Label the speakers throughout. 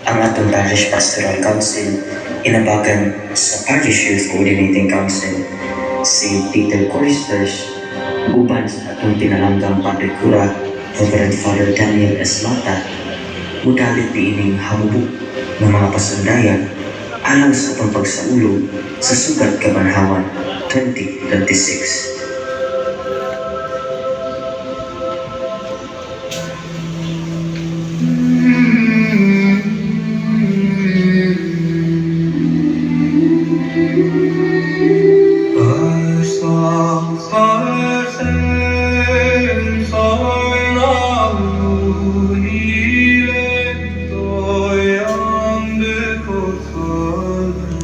Speaker 1: Ang atong Parish Pastoral Council inabagan sa Parish Youth Coordinating Council si Peter Coristers guban sa atong pinalanggang Padre Cura Reverend Father Daniel S. Mata mudalit diining hamubok ng mga pasundayan alang sa atong pagsaulo sa Sugat Kabanhawan 2026.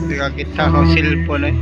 Speaker 2: Hindi ka kita akong cellphone eh.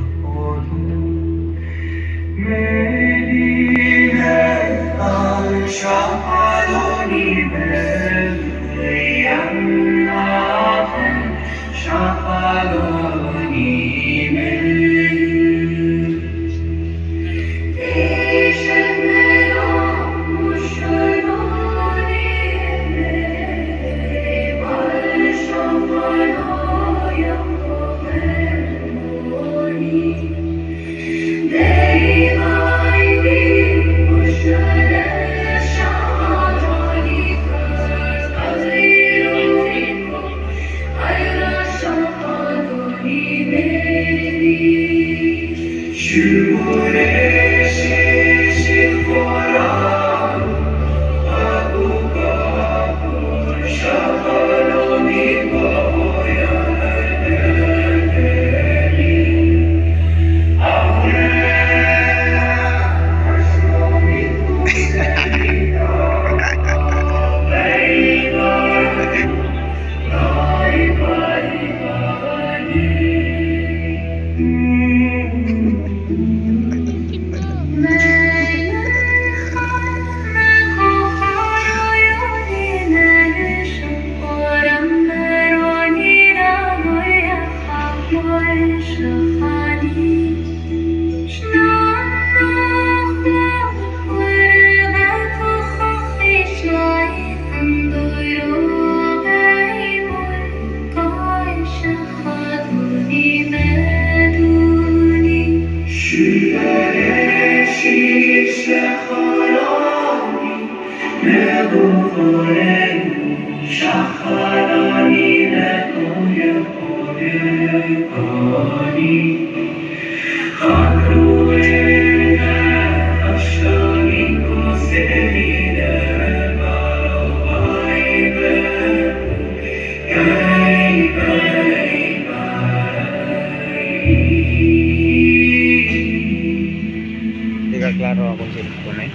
Speaker 2: Hindi ka klaro akong cellphone eh.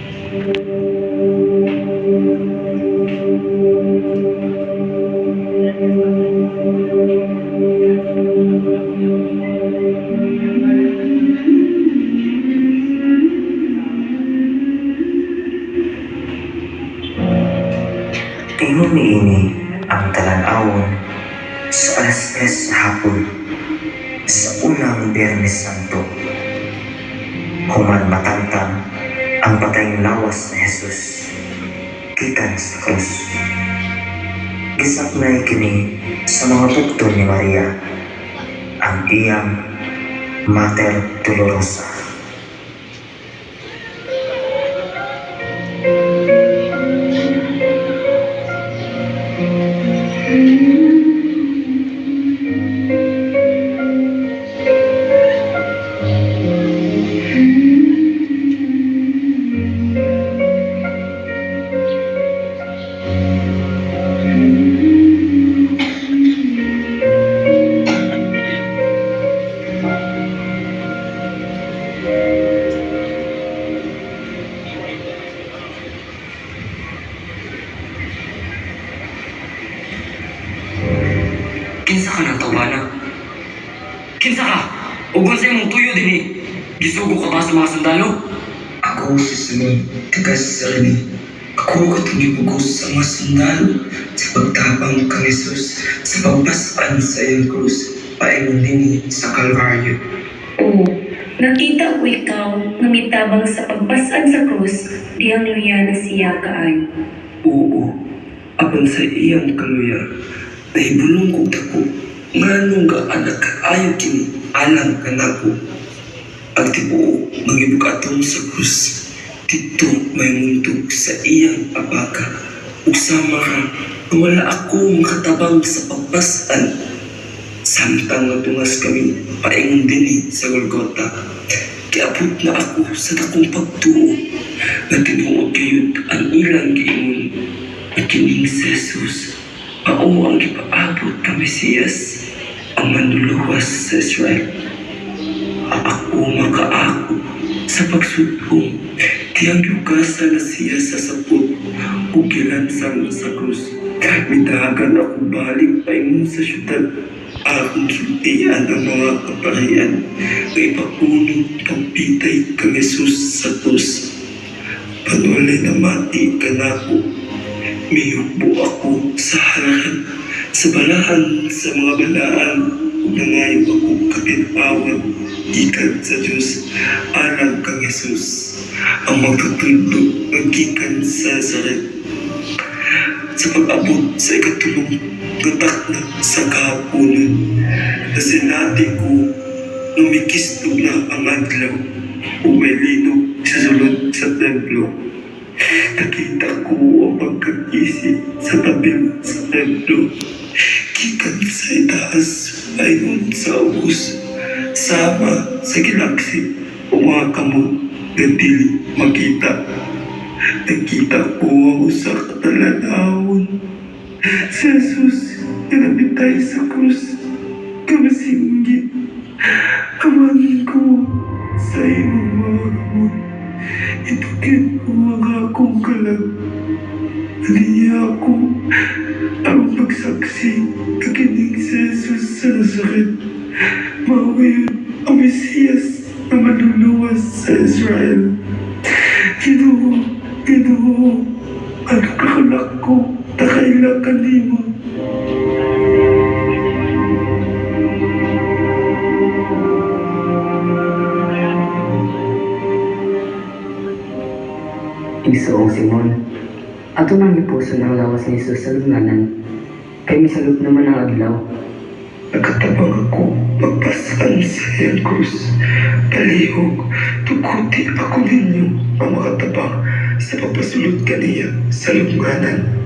Speaker 1: Ingon niini ang talan-awon sa alas 3 sa hapon sa unang Biyernes Santo. Human matangtang ang patayng lawas ni Jesus gikan sa krus. Gisaknay kini sa mga bugtong ni Maria, ang iyang Mater Dolorosa.
Speaker 3: Kinsa ka nagtawala? Kinsa ka? Ugon sa imong tuyo din eh. Gisugo ka ba sa mga sundalo?
Speaker 4: Ako si Simon, taga Sarili. Ako katulibugos sa mga sundalo sa pagtabang kang Jesus sa pagpaspan sa iyang krus, paingon din sa Kalbaryo.
Speaker 5: Oo, nakita ko ikaw na mitabang sa pagpasan sa krus, diyang luya na siya kaayo.
Speaker 4: Oo, apan sa iyang kaluya, Nahibulong kong dako, nganong ga anak ayaw kini, alang ka na ko. Ang tibuo, mangibog atong sa krus. Dito may muntog sa iyang abaga. Usama ka, na wala ako makatabang sa pagpasan. Samtang natungas kami, paingon din sa Golgota. Kiabot na ako sa dakong pagtuo. Natinuod kayo ang ilang giingon. Nakining si Jesus, mao ang ipaabot ka Mesiyas, ang manluluwas sa Israel. Ako makaako sa pagsudong, tiyang yugasan na siya sa sapot, ugilansang sa krus. Midagan ako balik paingon sa syudad, akong sultian ang mga kaparian, na ipapunong pagpitay kang Jesus sa krus. Panulay na mati ka na ako, miyubo ako sa harahan, sa balahan sa mga balaan, ug nangayo ako kapinawan, gikan sa Diyos, alang kang Jesus, ang magtutulog maggikan sa Nazaret. Sa pag-abot sa ikatulong gatak na sa kahaponan, na sinati ko, lumikistog na ang adlaw, umay linog sa sulod sa templo. Nakita ko ang pagkagising sa tabi sa templo. Gikan sa itaas, ayon sa ubos, sama sa galaksi, o mga kamot na dili makita. Nakita ko ang usa ka talanawon. Si Jesus, namitay sa krus, kamasinggit. Amangin ko sa imong mga kamot. Itukit ko ang akong kalag. Naniya ako ang pagsaksi na kining si Jesus sa Nazaret. Mauwi ang Mesiyas na manluluwas sa Israel. Ginoo, Ginoo, ang kakalak ko, takailang kanimo.
Speaker 6: Igsoong Simon, ato nang ipuso ng lawas ni Jesus sa lugnanan, kay misalot naman ang adlaw.
Speaker 4: Nakatabang ako magpasan sa iyang krus. Palihog, tukuti ako ninyo ang makatabang sa pagpasulot kaniya sa lugnanan.